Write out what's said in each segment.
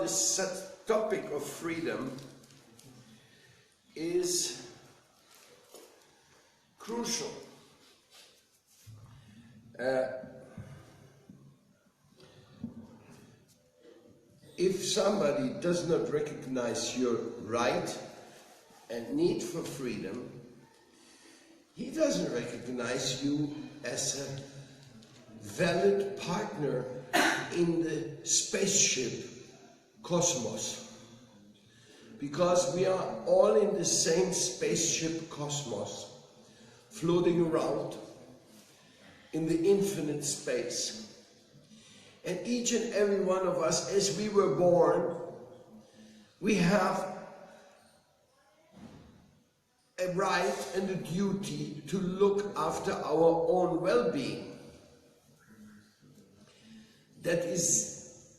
this topic of freedom is crucial. If somebody does not recognize your right and need for freedom, he doesn't recognize you as a valid partner in the spaceship cosmos. Because we are all in the same spaceship cosmos, floating around in the infinite space. And each and every one of us, as we were born, we have a right and a duty to look after our own well-being. That is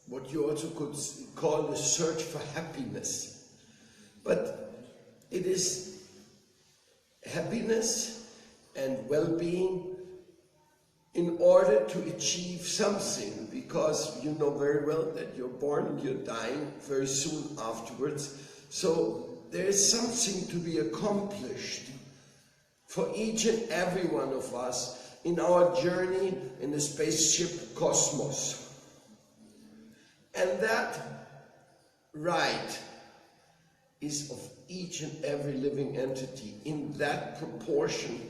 what you also could call the search for happiness. But it is happiness and well-being in order to achieve something, because you know very well that you're born and you're dying very soon afterwards. So there is something to be accomplished for each and every one of us in our journey in the spaceship cosmos. And that right is of each and every living entity in that proportion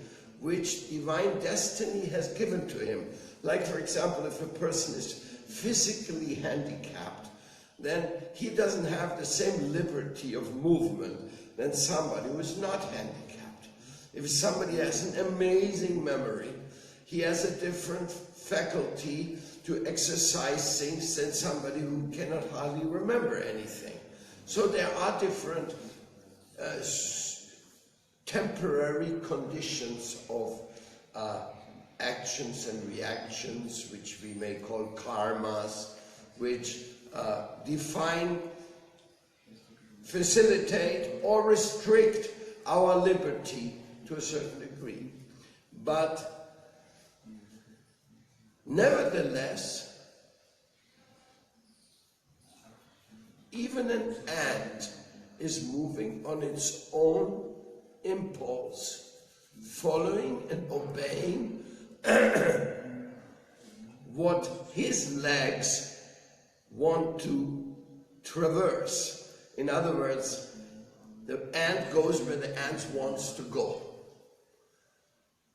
which divine destiny has given to him. Like, for example, if a person is physically handicapped, then he doesn't have the same liberty of movement than somebody who is not handicapped. If somebody has an amazing memory, he has a different faculty to exercise things than somebody who cannot hardly remember anything. So there are different temporary conditions of actions and reactions, which we may call karmas, which define, facilitate, or restrict our liberty to a certain degree. But nevertheless, even an ant is moving on its own impulse, following and obeying what his legs want to traverse. In other words, the ant goes where the ant wants to go.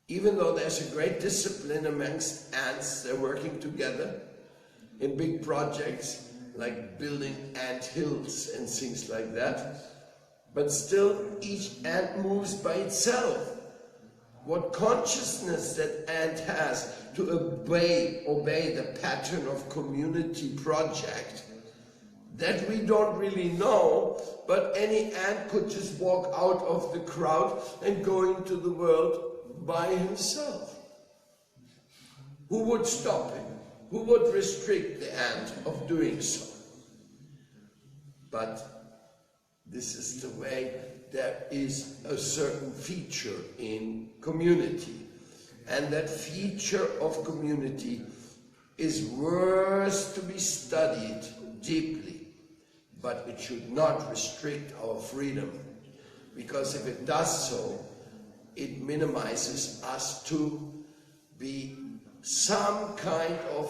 Even though there's a great discipline amongst ants, they're working together in big projects like building ant hills and things like that. But still, each ant moves by itself. What consciousness that ant has to obey the pattern of community project, that we don't really know, but any ant could just walk out of the crowd and go into the world by himself. Who would stop him? Who would restrict the ant of doing so? But this is the way. There is a certain feature in community, and that feature of community is worth to be studied deeply, but it should not restrict our freedom, because if it does so, it minimizes us to be some kind of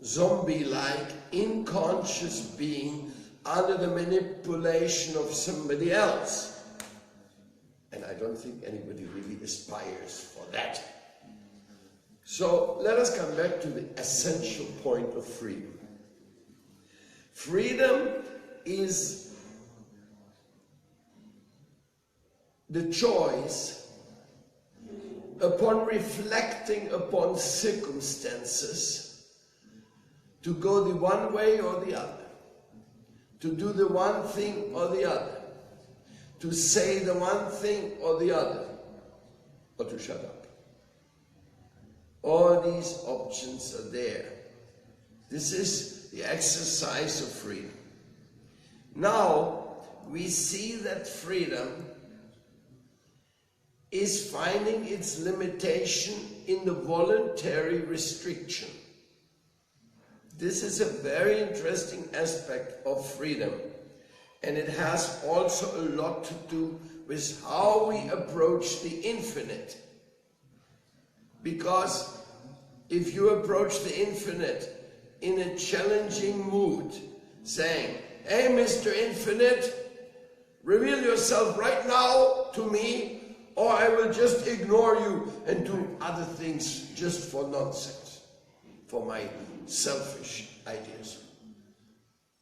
zombie-like, unconscious being under the manipulation of somebody else. And I don't think anybody really aspires for that. So let us come back to the essential point of freedom. Freedom is the choice upon reflecting upon circumstances to go the one way or the other, to do the one thing or the other, to say the one thing or the other, or to shut up. All these options are there. This is the exercise of freedom. Now, we see that freedom is finding its limitation in the voluntary restriction. This is a very interesting aspect of freedom, and it has also a lot to do with how we approach the infinite. Because if you approach the infinite in a challenging mood, saying, "Hey, Mr. Infinite, reveal yourself right now to me, or I will just ignore you and do other things just for nonsense, for my selfish ideas,"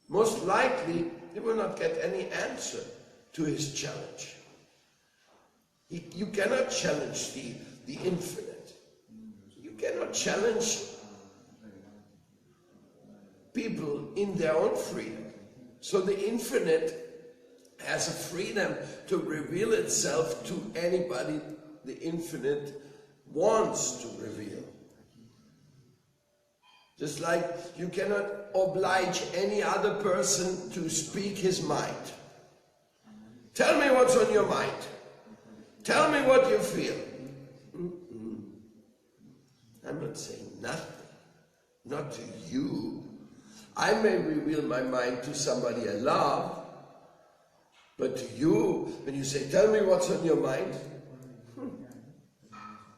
most likely he will not get any answer to his challenge. You cannot challenge the infinite. You cannot challenge people in their own freedom. So the infinite has a freedom to reveal itself to anybody the infinite wants to reveal. Just like you cannot oblige any other person to speak his mind. Tell me what's on your mind. Tell me what you feel. I'm not saying nothing. Not to you. I may reveal my mind to somebody I love, but to you, when you say, "Tell me what's on your mind,"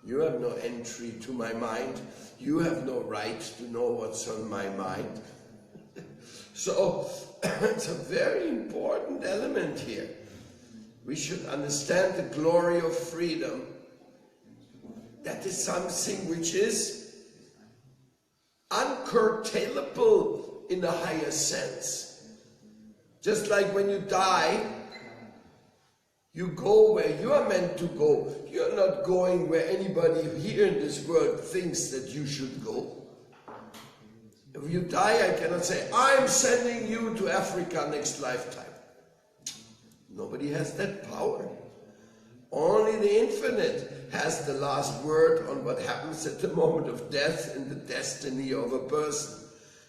you have no entry to my mind. You have no right to know what's on my mind. So it's a very important element here. We should understand the glory of freedom. That is something which is uncurtailable in a higher sense. Just like when you die, you go where you are meant to go. You're not going where anybody here in this world thinks that you should go. If you die, I cannot say, "I'm sending you to Africa next lifetime." Nobody has that power. Only the infinite has the last word on what happens at the moment of death in the destiny of a person.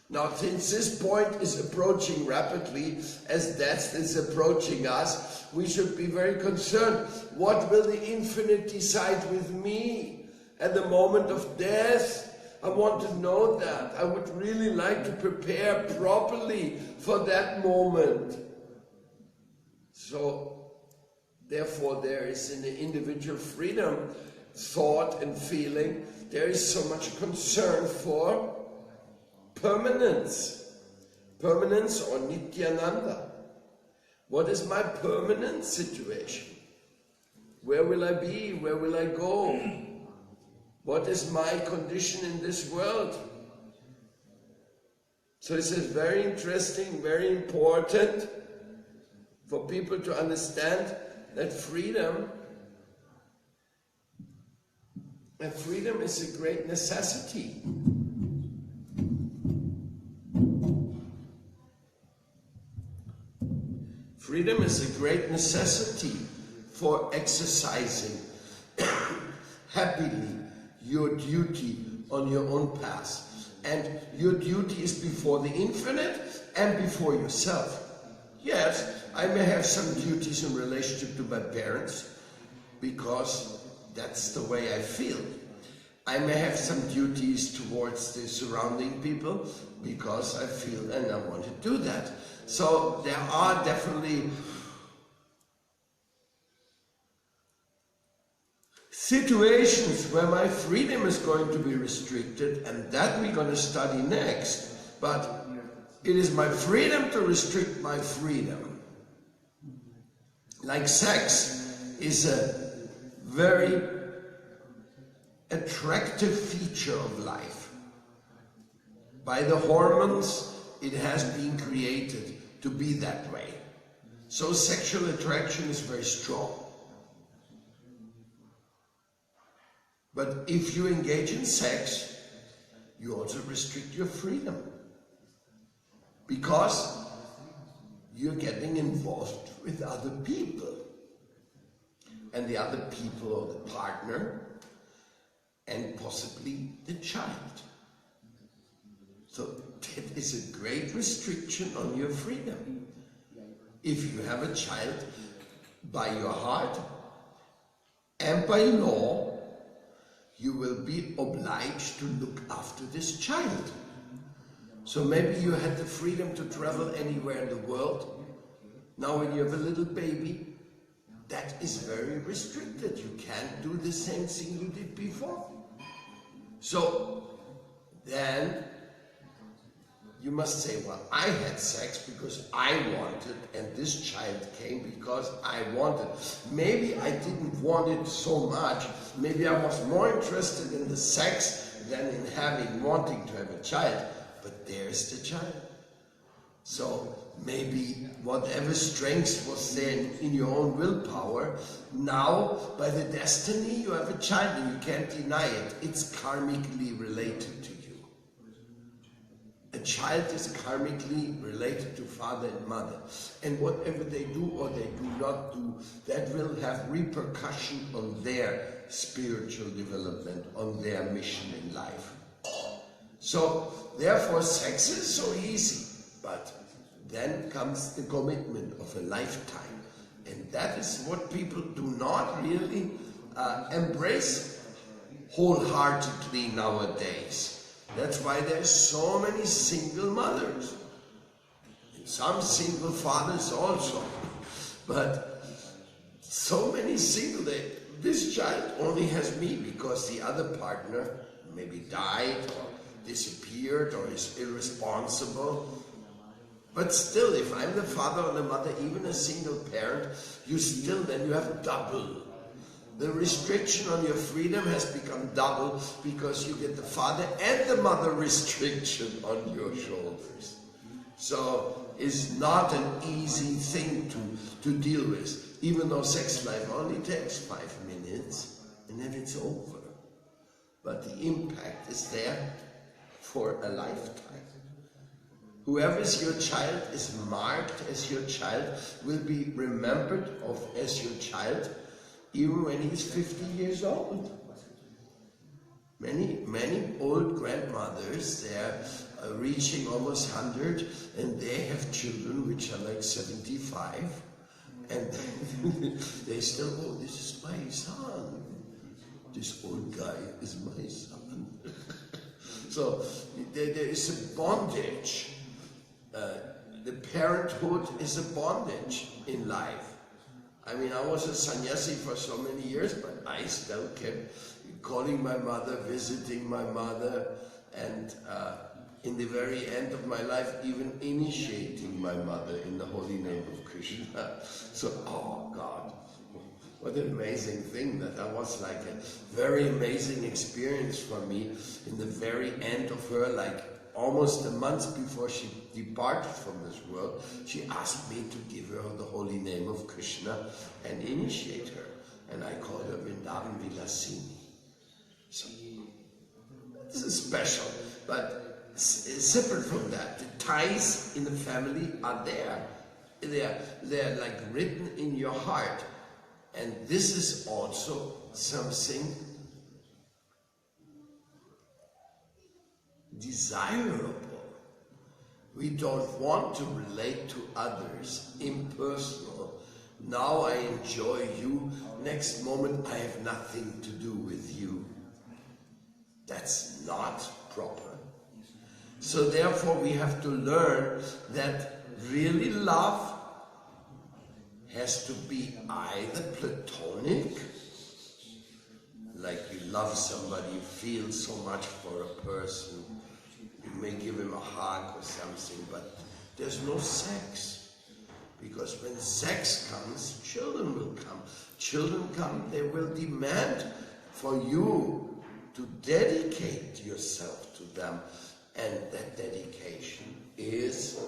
Now, since this point is approaching rapidly, as death is approaching us, we should be very concerned. What will the infinite decide with me at the moment of death? I want to know that. I would really like to prepare properly for that moment. So, therefore, there is in the individual freedom, thought and feeling, there is so much concern for permanence. Permanence or Nityananda. What is my permanent situation? Where will I be? Where will I go? What is my condition in this world? So this is very interesting, very important for people to understand that freedom is a great necessity. Freedom is a great necessity for exercising happily your duty on your own path. And your duty is before the infinite and before yourself. Yes, I may have some duties in relationship to my parents because that's the way I feel. I may have some duties towards the surrounding people because I feel and I want to do that. So there are definitely situations where my freedom is going to be restricted, and that we're going to study next. But it is my freedom to restrict my freedom. Like sex is a very attractive feature of life. By the hormones, it has been created to be that way. So sexual attraction is very strong. But if you engage in sex, you also restrict your freedom. Because you're getting involved with other people. And the other people or the partner, and possibly the child. So that is a great restriction on your freedom. If you have a child, by your heart and by law, you will be obliged to look after this child. So maybe you had the freedom to travel anywhere in the world. Now when you have a little baby, that is very restricted. You can't do the same thing you did before. So then you must say, well, I had sex because I wanted, and this child came because I wanted. Maybe I didn't want it so much. Maybe I was more interested in the sex than in wanting to have a child. But there's the child. So maybe whatever strength was there in your own willpower, now by the destiny you have a child and you can't deny it. It's karmically related to you. A child is karmically related to father and mother. And whatever they do or they do not do, that will have repercussion on their spiritual development, on their mission in life. So, therefore, sex is so easy. But then comes the commitment of a lifetime. And that is what people do not really embrace wholeheartedly nowadays. That's why there's so many single mothers. And some single fathers also. But so many single, this child only has me because the other partner maybe died or disappeared or is irresponsible. But still, if I'm the father or the mother, even a single parent, you have double. The restriction on your freedom has become double because you get the father and the mother restriction on your shoulders. So it's not an easy thing to deal with, even though sex life only takes 5 minutes and then it's over. But the impact is there for a lifetime. Whoever is your child is marked as your child, will be remembered as your child, even when he's 50 years old. Many old grandmothers, they're reaching almost 100, and they have children which are like 75, and they still, oh, this is my son. This old guy is my son. So there is a bondage. The parenthood is a bondage in life. I mean, I was a sannyasi for so many years, but I still kept calling my mother, visiting my mother, and in the very end of my life, even initiating my mother in the holy name of Krishna. So, oh God, what an amazing thing. That was like a very amazing experience for me in the very end of her, like almost a month before she departed from this world. She asked me to give her the holy name of Krishna and initiate her. And I called her Vrindavan Vilasini. So, this is special, but separate from that, the ties in the family are there. They're like written in your heart. And this is also something desirable. We don't want to relate to others impersonal. Now I enjoy you, next moment I have nothing to do with you. That's not proper. So therefore we have to learn that really love has to be either platonic, like you love somebody, you feel so much for a person, you may give him a hug or something, but there's no sex. Because when sex comes, children will come. Children come, they will demand for you to dedicate yourself to them. And that dedication is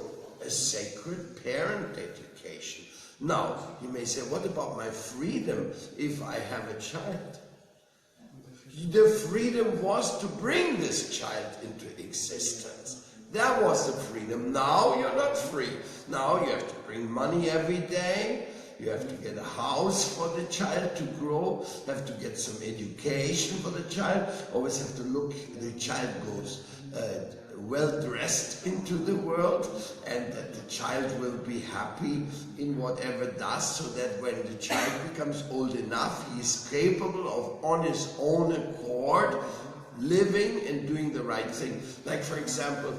a sacred parent dedication. Now, you may say, what about my freedom if I have a child? The freedom was to bring this child into existence. That was the freedom. Now you're not free. Now you have to bring money every day. You have to get a house for the child to grow. You have to get some education for the child. Always have to look, the child goes well dressed into the world, and that the child will be happy in whatever does, so that when the child becomes old enough, he is capable of, on his own accord, living and doing the right thing. Like for example,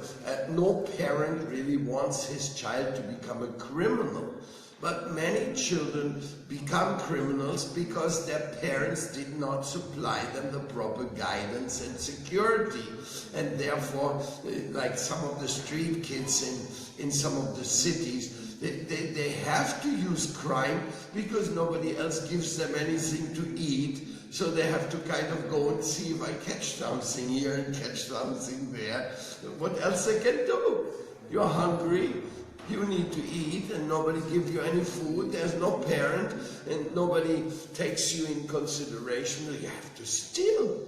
no parent really wants his child to become a criminal. But many children become criminals because their parents did not supply them the proper guidance and security. And therefore, like some of the street kids in some of the cities, they have to use crime because nobody else gives them anything to eat. So they have to kind of go and see if I catch something here and catch something there. What else they can do? You're hungry. You need to eat and nobody gives you any food, there's no parent and nobody takes you in consideration, you have to steal.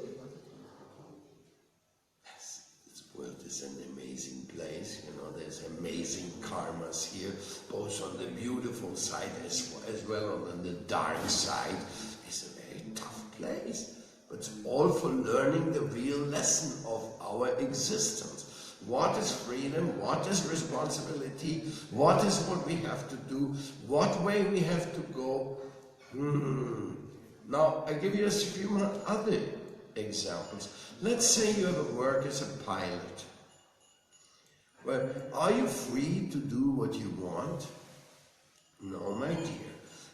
Yes, this world is an amazing place, there's amazing karmas here, both on the beautiful side as well on the dark side. It's a very tough place, but it's all for learning the real lesson of our existence. What is freedom? What is responsibility? What is what we have to do? What way we have to go? Now, I give you a few other examples. Let's say you have a work as a pilot. Well, are you free to do what you want? No, my dear.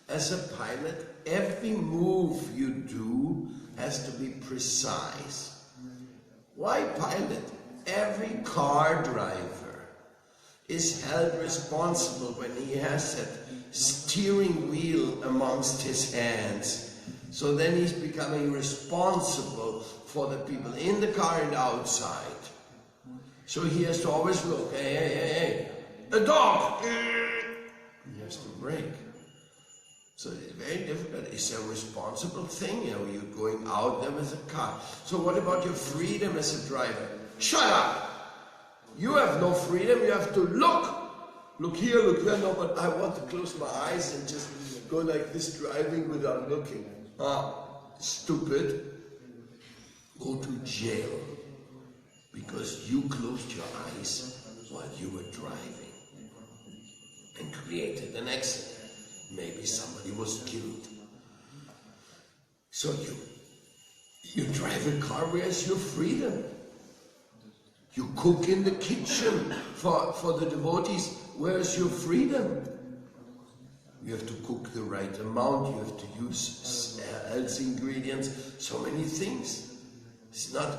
As a pilot, every move you do has to be precise. Why pilot? Every car driver is held responsible when he has that steering wheel amongst his hands. So then he's becoming responsible for the people in the car and outside. So he has to always look, hey, a dog! He has to brake. So it's very difficult. It's a responsible thing, you're going out there with a car. So what about your freedom as a driver? Shut up! You have no freedom, you have to look! Look here, look there, no, but I want to close my eyes and just go like this driving without looking. Stupid. Go to jail. Because you closed your eyes while you were driving and created an accident. Maybe somebody was killed. So you drive a car, where's your freedom? You cook in the kitchen for the devotees. Where's your freedom? You have to cook the right amount. You have to use healthy ingredients. So many things. It's not...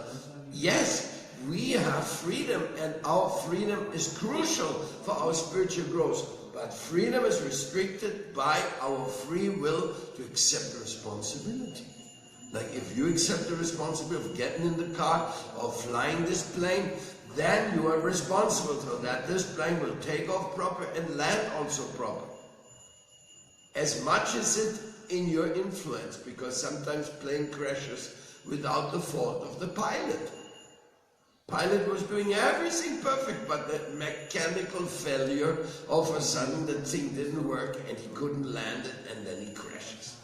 Yes, we have freedom and our freedom is crucial for our spiritual growth. But freedom is restricted by our free will to accept responsibility. Like if you accept the responsibility of getting in the car or flying this plane, then you are responsible for that. This plane will take off proper and land also proper. As much as it in your influence, because sometimes plane crashes without the fault of the pilot. Pilot was doing everything perfect, but that mechanical failure, all of a sudden the thing didn't work and he couldn't land it and then he crashes.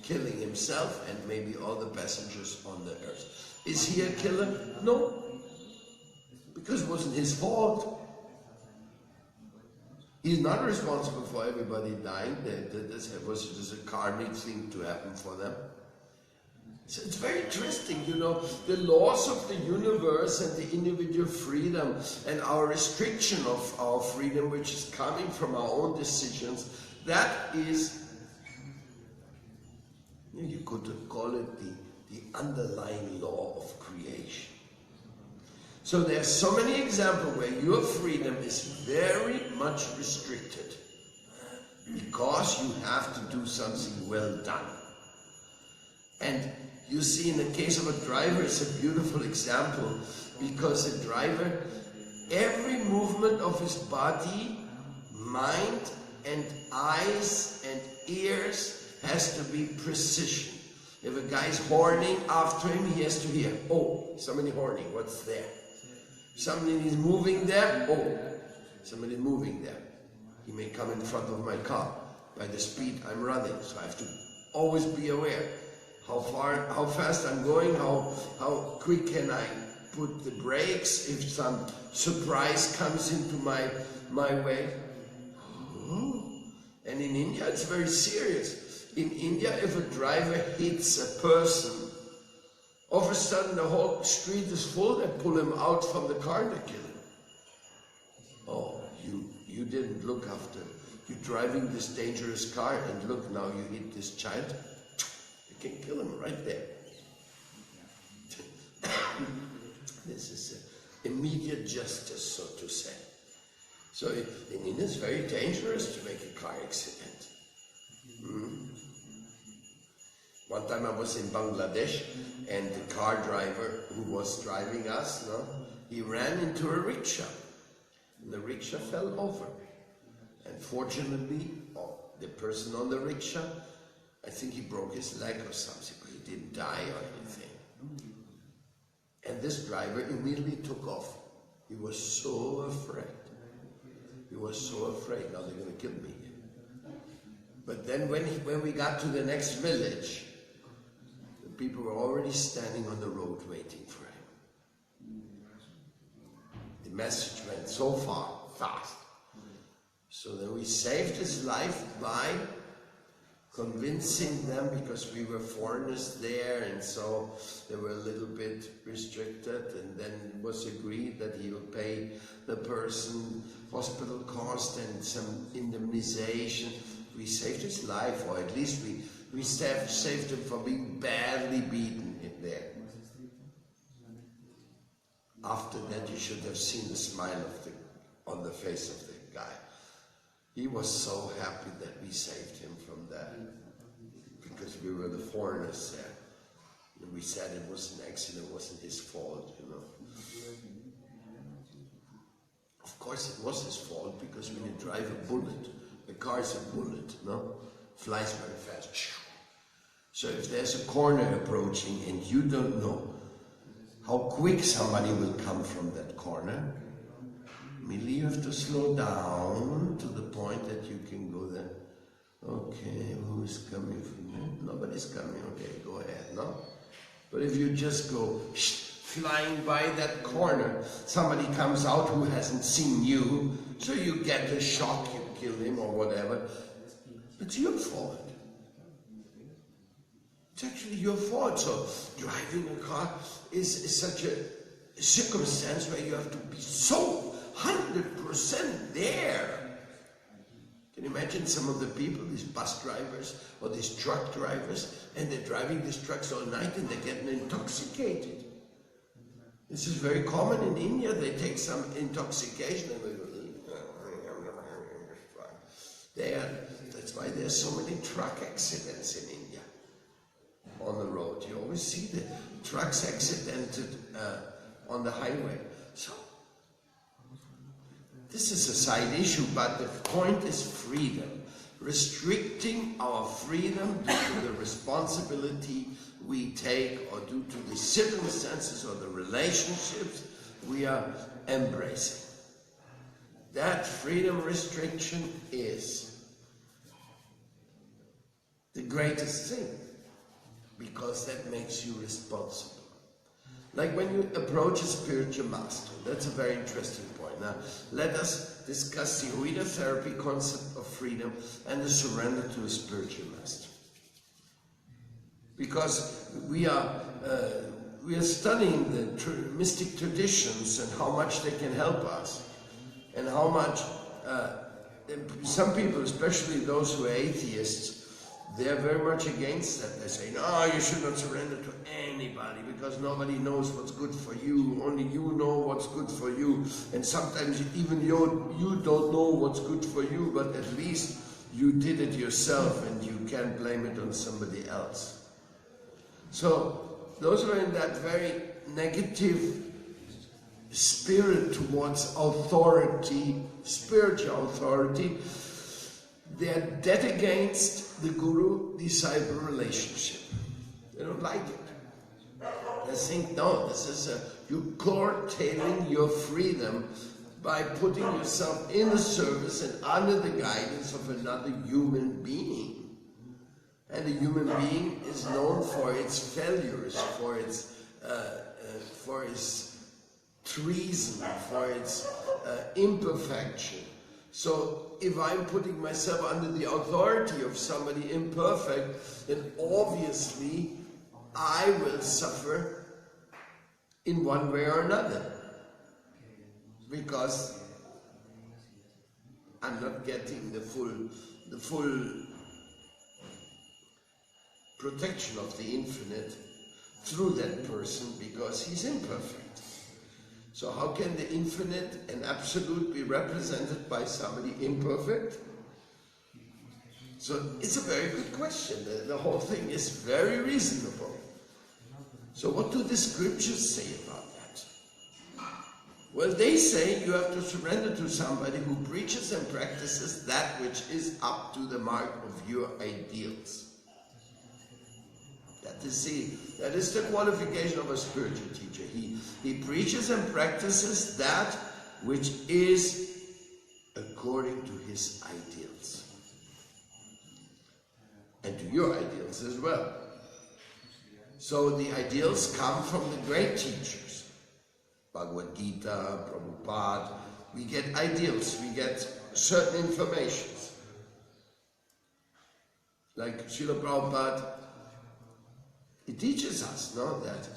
Killing himself and maybe all the passengers on the earth. Is he a killer? No. Because it wasn't his fault. He's not responsible for everybody dying. This was just a karmic thing to happen for them. So it's very interesting, the laws of the universe and the individual freedom and our restriction of our freedom, which is coming from our own decisions, that is, you could call it the underlying law of creation. So there are so many examples where your freedom is very much restricted because you have to do something well done. And you see, in the case of a driver, it's a beautiful example because a driver, every movement of his body, mind and eyes and ears has to be precision. If a guy's horning after him, he has to hear, oh, somebody horning, what's there? Somebody is moving there, oh, somebody moving there. He may come in front of my car by the speed I'm running, so I have to always be aware. How fast I'm going, how quick can I put the brakes if some surprise comes into my way. And in India it's very serious. In India, if a driver hits a person, of a sudden the whole street is full, they pull him out from the car and they kill him. Oh, you didn't look after, you're driving this dangerous car and look, now you hit this child, you can kill him right there. This is immediate justice, so to say. So in India it's very dangerous to make a car accident. One time I was in Bangladesh and the car driver who was driving us, he ran into a rickshaw. And the rickshaw fell over. And fortunately, the person on the rickshaw, I think he broke his leg or something, but he didn't die or anything. And this driver immediately took off. He was so afraid. He was so afraid, now they're going to kill me. But then when we got to the next village, the people were already standing on the road waiting for him. The message went so fast. So then we saved his life by convincing them, because we were foreigners there and so they were a little bit restricted, and then it was agreed that he will pay the person hospital cost and some indemnization. We saved his life, or at least we saved him from being badly beaten in there. After that you should have seen the smile on the face of the guy. He was so happy that we saved him from that, because we were the foreigners there. And we said it was an accident, it wasn't his fault, you know. Of course it was his fault, because when you drive a bullet, a car is a bullet, no? Flies very fast. So if there's a corner approaching and you don't know how quick somebody will come from that corner, immediately you have to slow down to the point that you can go there. Okay, who's coming from there? Nobody's coming, okay, go ahead, no? But if you just go flying by that corner, somebody comes out who hasn't seen you, so you get a shock, you kill him or whatever. It's your fault. It's actually your fault. So driving a car is such a circumstance where you have to be so 100% there. Can you imagine some of the people, these bus drivers or these truck drivers, and they're driving these trucks all night and they're getting intoxicated. This is very common in India. They take some intoxication and they go, that's why there's so many truck accidents in India on the road. You always see the trucks accidented on the highway. So this is a side issue, but the point is freedom. Restricting our freedom due to the responsibility we take, or due to the circumstances or the relationships we are embracing. That freedom restriction is the greatest thing, because that makes you responsible. Like when you approach a spiritual master, that's a very interesting point. Now, let us discuss the Huida therapy concept of freedom and the surrender to a spiritual master. Because we are studying the mystic traditions and how much they can help us, and how much some people, especially those who are atheists, they're very much against that. They say, no, you should not surrender to anybody, because nobody knows what's good for you. Only you know what's good for you. And sometimes even you don't know what's good for you, but at least you did it yourself and you can't blame it on somebody else. So those who are in that very negative spirit towards authority, spiritual authority, they're dead against the guru-disciple relationship. They don't like it. They think, no, this is you curtailing your freedom by putting yourself in the service and under the guidance of another human being. And the human being is known for its failures, for its treason, for its imperfection. So if I'm putting myself under the authority of somebody imperfect, then obviously I will suffer in one way or another, because I'm not getting the full protection of the infinite through that person, because he's imperfect. So how can the infinite and absolute be represented by somebody imperfect? So it's a very good question. The whole thing is very reasonable. So what do the scriptures say about that? Well, they say you have to surrender to somebody who preaches and practices that which is up to the mark of your ideals. That is the qualification of a spiritual teacher. He preaches and practices that which is according to his ideals. And to your ideals as well. So the ideals come from the great teachers. Bhagavad Gita, Prabhupada. We get ideals, we get certain informations. Like Srila Prabhupada, he teaches us, no, that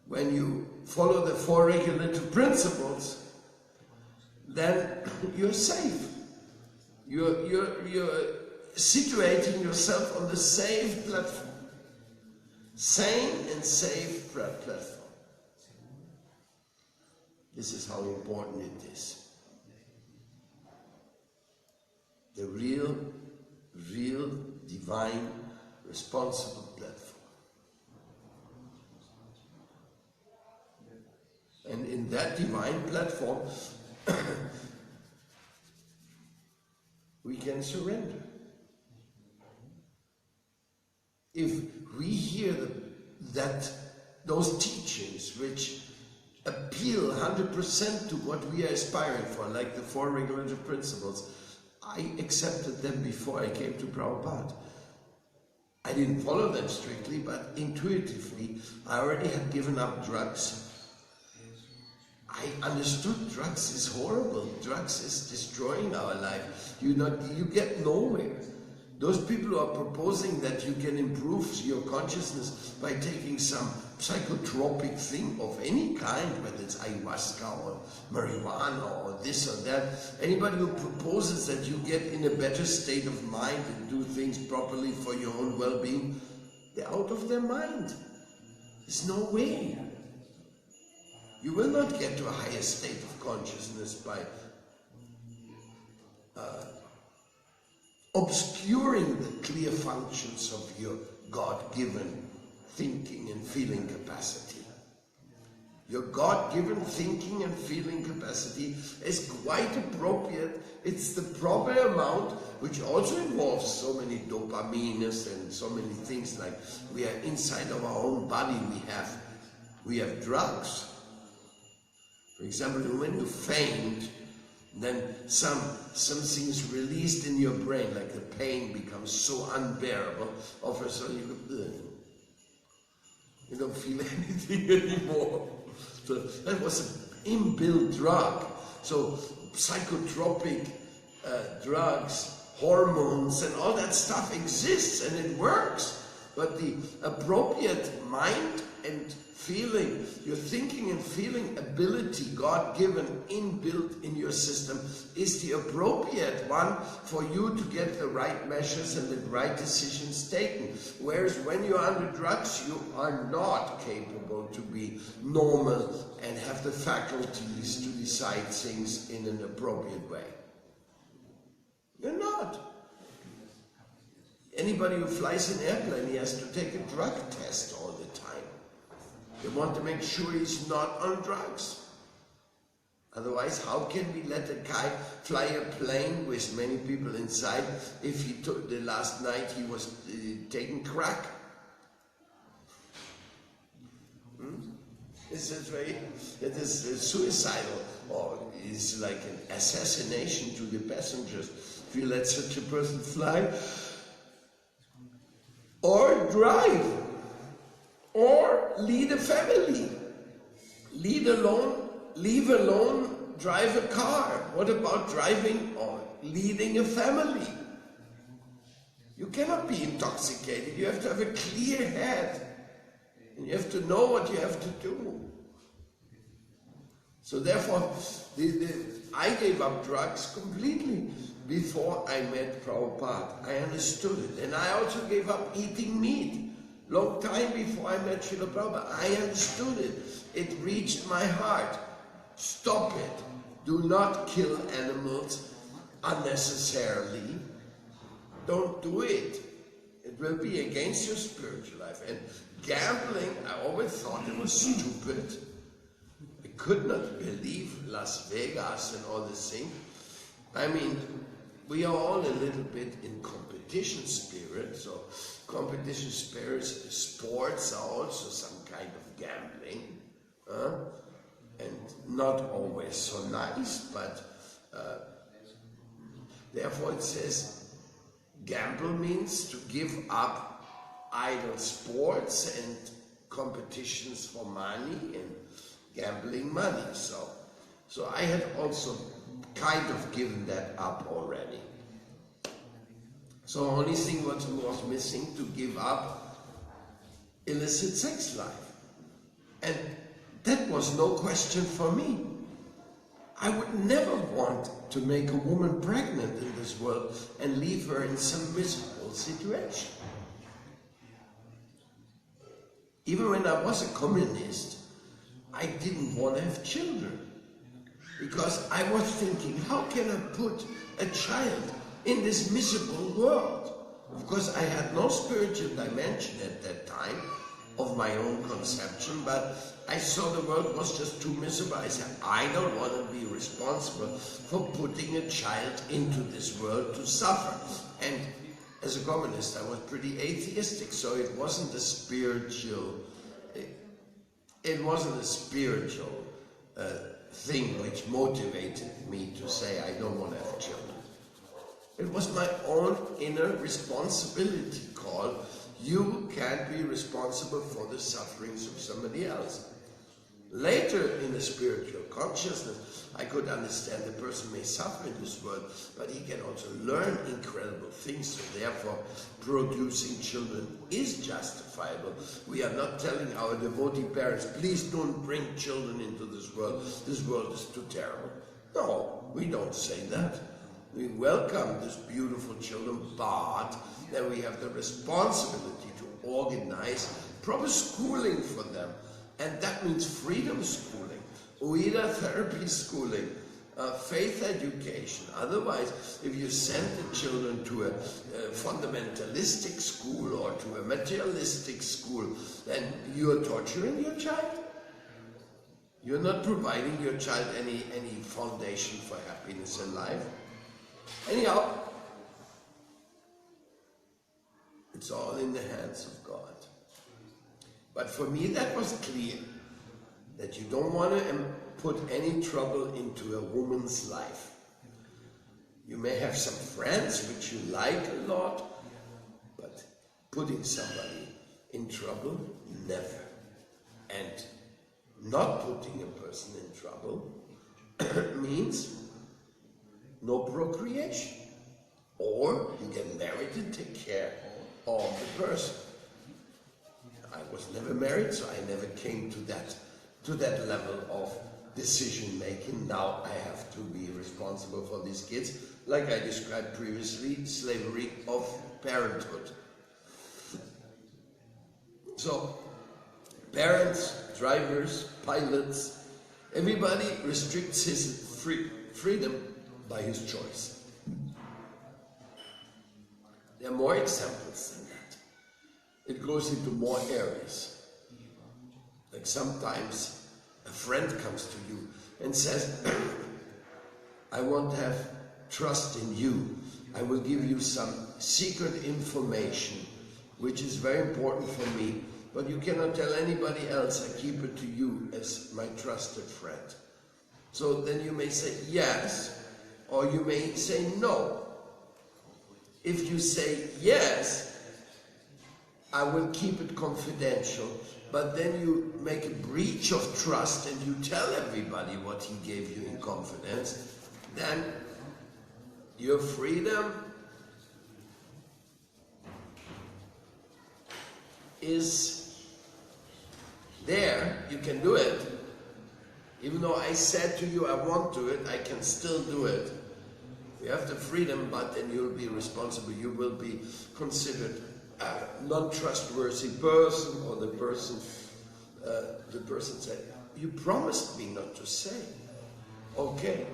when you follow the 4 regulative principles, then you're safe. You're situating yourself on the safe platform. Sane and safe platform. This is how important it is. The real, divine, responsible platform. And in that divine platform, we can surrender. If we hear those teachings which appeal 100% to what we are aspiring for, like the 4 regulative principles, I accepted them before I came to Prabhupada. I didn't follow them strictly, but intuitively, I already had given up drugs. I understood drugs is horrible. Drugs is destroying our life. You get nowhere. Those people who are proposing that you can improve your consciousness by taking some psychotropic thing of any kind, whether it's ayahuasca or marijuana or this or that, anybody who proposes that you get in a better state of mind and do things properly for your own well-being, they're out of their mind. There's no way. You will not get to a higher state of consciousness by obscuring the clear functions of your God-given thinking and feeling capacity. Your God-given thinking and feeling capacity is quite appropriate. It's the proper amount, which also involves so many dopamines and so many things, like we are inside of our own body, we have drugs. For example, when you faint, then something is released in your brain, like the pain becomes so unbearable, all of a sudden you don't feel anything anymore. So that was an inbuilt drug. So psychotropic drugs, hormones, and all that stuff exists and it works. But the appropriate mind and feeling, your thinking and feeling ability, God-given, inbuilt in your system, is the appropriate one for you to get the right measures and the right decisions taken. Whereas when you're under drugs, you are not capable to be normal and have the faculties to decide things in an appropriate way. You're not. Anybody who flies an airplane, he has to take a drug test all the time. They want to make sure he's not on drugs. Otherwise, how can we let a guy fly a plane with many people inside if he took the last night he was taking crack? It is suicidal, or is like an assassination to the passengers if you let such a person fly. Or drive, or lead a family, leave alone, drive a car. What about driving or leading a family? You cannot be intoxicated. You have to have a clear head, and you have to know what you have to do. So therefore, I gave up drugs completely before I met Prabhupada. I understood it. And I also gave up eating meat. Long time before I met Srila Prabhupada, I understood it. It reached my heart. Stop it. Do not kill animals unnecessarily. Don't do it. It will be against your spiritual life. And gambling, I always thought it was stupid. I could not believe Las Vegas and all this thing. I mean, we are all a little bit in competition spirit, so competition spirit, sports are also some kind of gambling, and not always so nice, but therefore it says gamble means to give up idle sports and competitions for money and gambling money. So I had also kind of given that up already. So only thing what was missing to give up illicit sex life. And that was no question for me. I would never want to make a woman pregnant in this world and leave her in some miserable situation. Even when I was a communist, I didn't want to have children. Because I was thinking, how can I put a child in this miserable world? Of course, I had no spiritual dimension at that time of my own conception, but I saw the world was just too miserable. I said, I don't want to be responsible for putting a child into this world to suffer. And as a communist, I was pretty atheistic, so it wasn't a spiritual, thing which motivated me to say I don't want to have children. It was my own inner responsibility call. You can't be responsible for the sufferings of somebody else. Later in the spiritual consciousness, I could understand the person may suffer in this world, but he can also learn incredible things, so therefore producing children is justifiable. We are not telling our devotee parents, please don't bring children into this world is too terrible. No, we don't say that. We welcome these beautiful children, but then we have the responsibility to organize proper schooling for them. And that means freedom schooling, Ueda therapy schooling, faith education. Otherwise, if you send the children to a fundamentalistic school or to a materialistic school, then you are torturing your child. You're not providing your child any foundation for happiness in life. Anyhow, it's all in the hands of God. But for me that was clear, that you don't want to put any trouble into a woman's life. You may have some friends which you like a lot, but putting somebody in trouble, never. And not putting a person in trouble means no procreation. Or you get married and take care of the person. I was never married, so I never came to that level of decision making. Now I have to be responsible for these kids, like I described previously, slavery of parenthood. So, parents, drivers, pilots, everybody restricts his freedom by his choice. There are more examples than that. It goes into more areas. Like sometimes a friend comes to you and says, I want to have trust in you. I will give you some secret information which is very important for me, but you cannot tell anybody else. I keep it to you as my trusted friend. So then you may say yes, or you may say no. If you say yes, I will keep it confidential, but then you make a breach of trust and you tell everybody what he gave you in confidence, then your freedom is there. You can do it. Even though I said to you I won't do it, I can still do it. You have the freedom, but then you'll be responsible. You will be considered a non-trustworthy person, or the person said, you promised me not to say. Okay,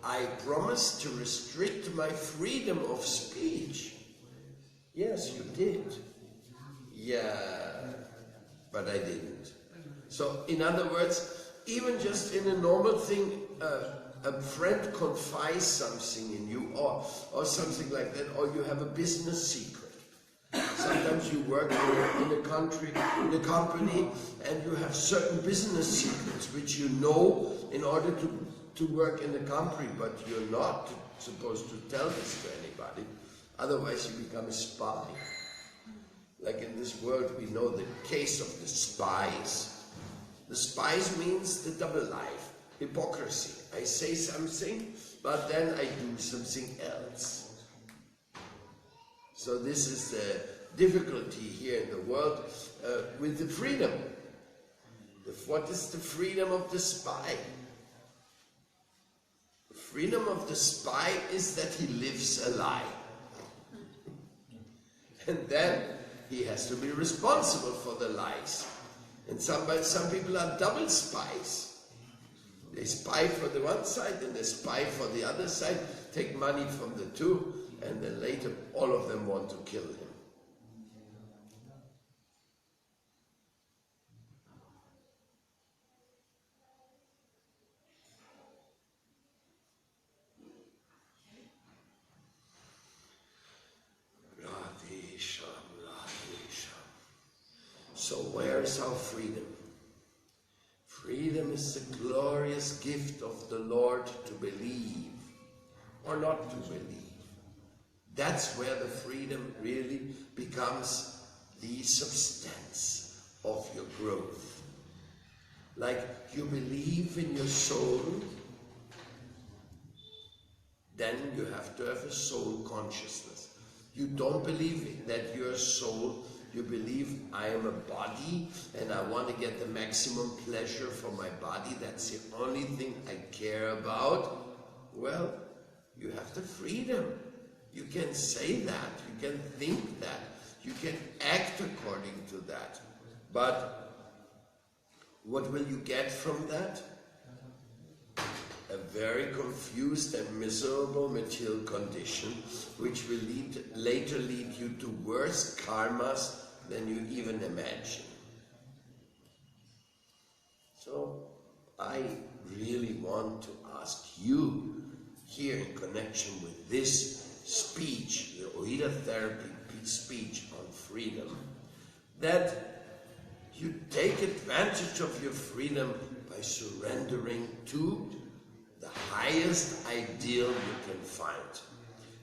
I promised to restrict my freedom of speech. Yes, you did. Yeah, but I didn't. So, in other words, even just in a normal thing, a friend confides something in you, or something like that, or you have a business secret. Sometimes you work in a company, and you have certain business secrets which you know in order to work in the company, but you're not supposed to tell this to anybody. Otherwise you become a spy. Like in this world we know the case of the spies. The spies means the double life, hypocrisy. I say something, but then I do something else. So this is the difficulty here in the world with the freedom. What is the freedom of the spy? The freedom of the spy is that he lives a lie. And then he has to be responsible for the lies. And some people are double spies. They spy for the one side and they spy for the other side, take money from the two, and then later all of them want to kill him. So where is our freedom? Freedom is the glorious gift of the Lord to believe or not to believe. That's where the freedom really becomes the substance of your growth. Like you believe in your soul, then you have to have a soul consciousness. You don't believe that you're a soul. You believe I am a body and I want to get the maximum pleasure from my body. That's the only thing I care about. Well, you have the freedom. You can say that. You can think that. You can act according to that. But what will you get from that? A very confused and miserable material condition, which will later lead you to worse karmas than you even imagine. So I really want to ask you here in connection with this speech, the Oida therapy speech on freedom, that you take advantage of your freedom by surrendering to the highest ideal you can find.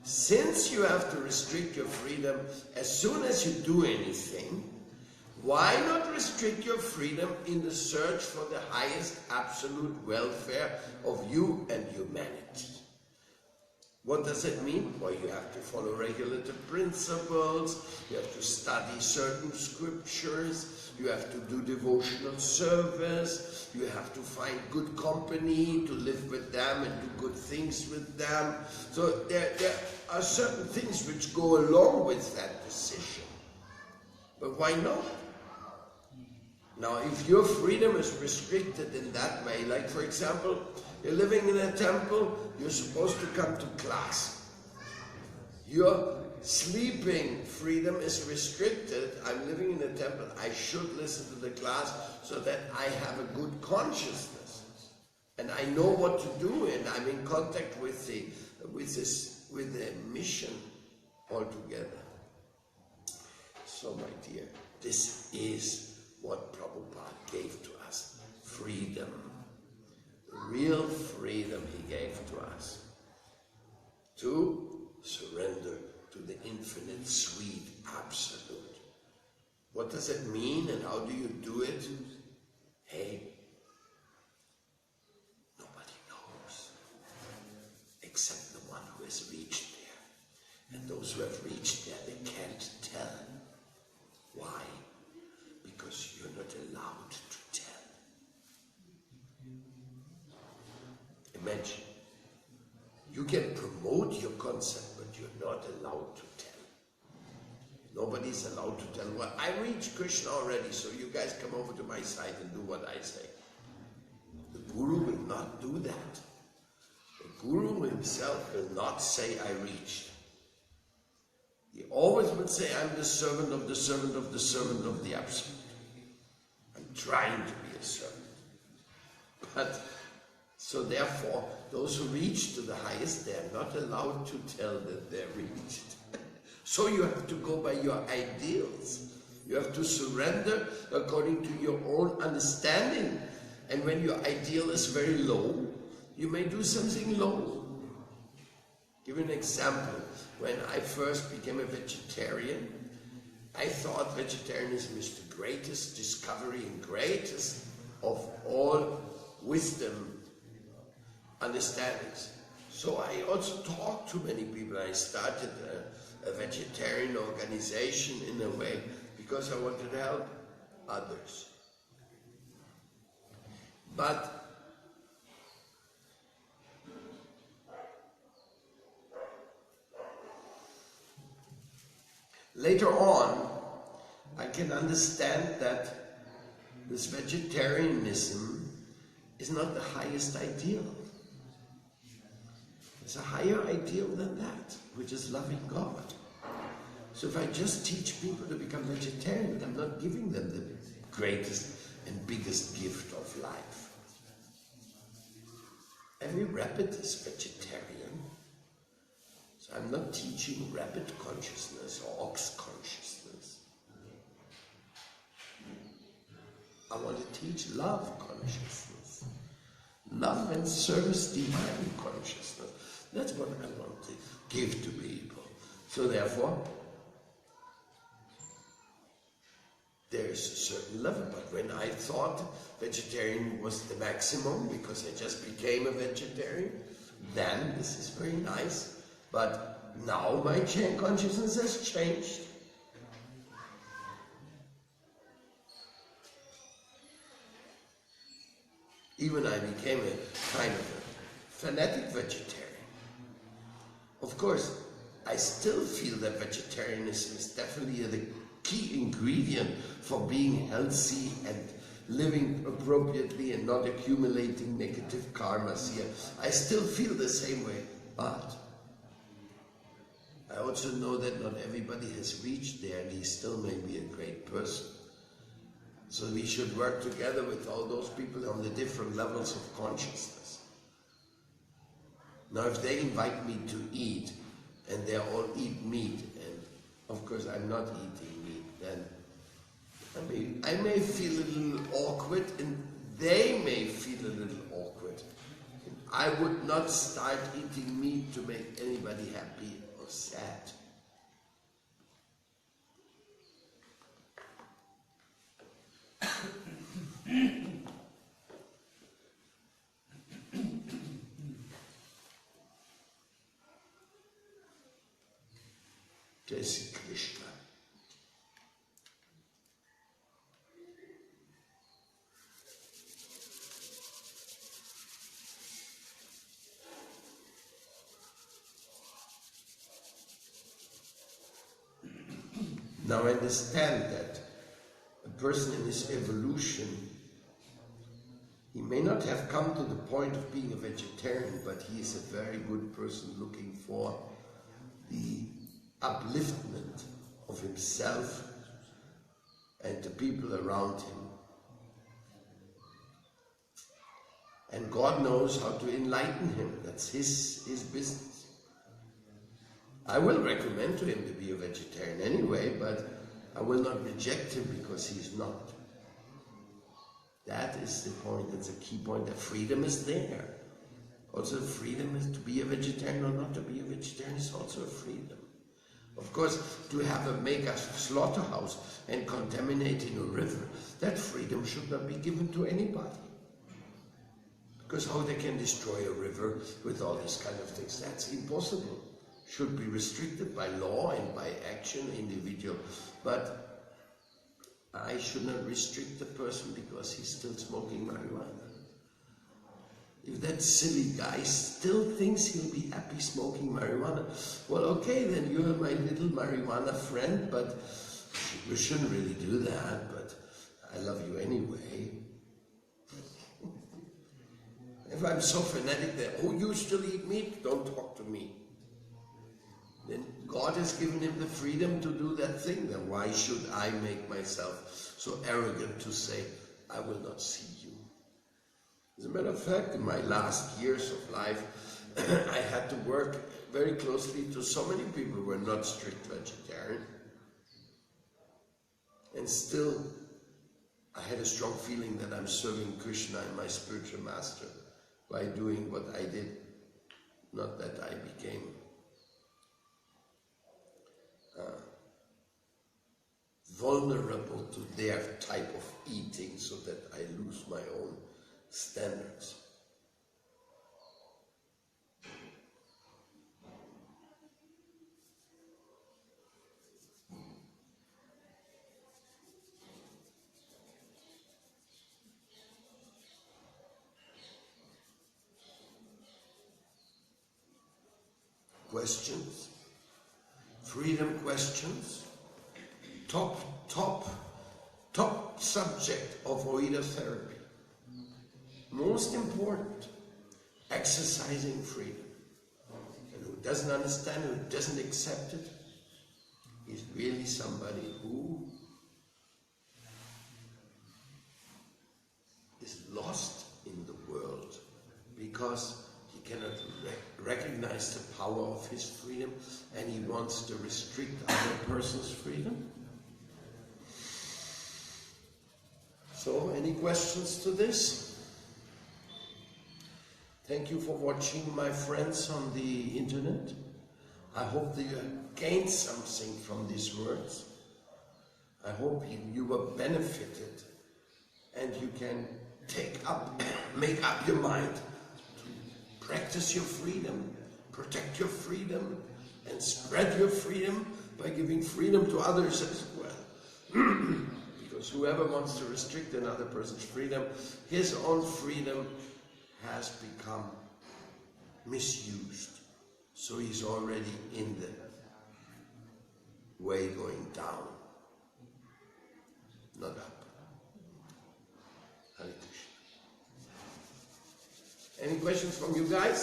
Since you have to restrict your freedom as soon as you do anything, why not restrict your freedom in the search for the highest absolute welfare of you and humanity? What does it mean? Well, you have to follow regulative principles, you have to study certain scriptures, you have to do devotional service, you have to find good company to live with them and do good things with them. So there are certain things which go along with that decision. But why not? Now, if your freedom is restricted in that way, like for example, you're living in a temple, you're supposed to come to class. Your sleeping freedom is restricted. I'm living in a temple, I should listen to the class so that I have a good consciousness. And I know what to do, and I'm in contact with the mission altogether. So my dear, this is what Prabhupada gave to us, freedom. Real freedom he gave to us. To surrender to the infinite, sweet, absolute. What does it mean and how do you do it? Hey, nobody knows except the one who has reached there. And those who have reached there, they can't tell. Why? Because you're not allowed to tell. Nobody's allowed to tell, well, I reached Krishna already, so you guys come over to my side and do what I say. The Guru will not do that. The Guru himself will not say, I reached. He always would say, I'm the servant of the servant of the servant of the Absolute. I'm trying to be a servant. But, so therefore, those who reach to the highest, they are not allowed to tell that they're reached. So you have to go by your ideals. You have to surrender according to your own understanding. And when your ideal is very low, you may do something low. Give you an example. When I first became a vegetarian, I thought vegetarianism is the greatest discovery and greatest of all wisdom understandings. So I also talked to many people. I started a vegetarian organization in a way because I wanted to help others. But later on, I can understand that this vegetarianism is not the highest ideal. There's a higher ideal than that, which is loving God. So if I just teach people to become vegetarian, I'm not giving them the greatest and biggest gift of life. Every rabbit is vegetarian. So I'm not teaching rabbit consciousness or ox consciousness. I want to teach love consciousness. Love and service divine consciousness. That's what I want to give to people. So therefore, there is a certain level. But when I thought vegetarian was the maximum, because I just became a vegetarian, then this is very nice. But now my consciousness has changed. Even I became a kind of a fanatic vegetarian. Of course, I still feel that vegetarianism is definitely the key ingredient for being healthy and living appropriately and not accumulating negative karmas here. I still feel the same way, but I also know that not everybody has reached there and he still may be a great person. So we should work together with all those people on the different levels of consciousness. Now if they invite me to eat and they all eat meat, and of course I'm not eating meat, then I may feel a little awkward and they may feel a little awkward. I would not start eating meat to make anybody happy or sad. Jai Sri Krishna. Now understand that a person in his evolution, he may not have come to the point of being a vegetarian, but he is a very good person looking for the upliftment of himself and the people around him. And God knows how to enlighten him. That's his business. I will recommend to him to be a vegetarian anyway, but I will not reject him because he's not. That is the point, that's a key point, that freedom is there. Also freedom is to be a vegetarian or not to be a vegetarian is also a freedom. Of course, to make a slaughterhouse and contaminating a river, that freedom should not be given to anybody. Because how they can destroy a river with all these kind of things, that's impossible. Should be restricted by law and by action, individual. But I should not restrict the person because he's still smoking marijuana. If that silly guy still thinks he'll be happy smoking marijuana, well, okay, then you're my little marijuana friend, but we shouldn't really do that, but I love you anyway. If I'm so fanatic that, oh, you still eat meat, don't talk to me. Then God has given him the freedom to do that thing, then why should I make myself so arrogant to say, I will not see you? As a matter of fact, in my last years of life, I had to work very closely to so many people who were not strict vegetarian. And still, I had a strong feeling that I'm serving Krishna and my spiritual master by doing what I did, not that I became vulnerable to their type of eating so that I lose my own standards. Questions? Freedom questions? Top subject of Oida therapy. Most important, exercising freedom. And who doesn't understand, who doesn't accept it, is really somebody who is lost in the world because he cannot recognize the power of his freedom and he wants to restrict other person's freedom. So, any questions to this? Thank you for watching, my friends on the internet. I hope that you gained something from these words. I hope you were benefited and you can make up your mind to practice your freedom, protect your freedom, and spread your freedom by giving freedom to others as well. Because whoever wants to restrict another person's freedom, his own freedom has become misused. So he's already in the way going down, not up. Hare Krishna. Any questions from you guys?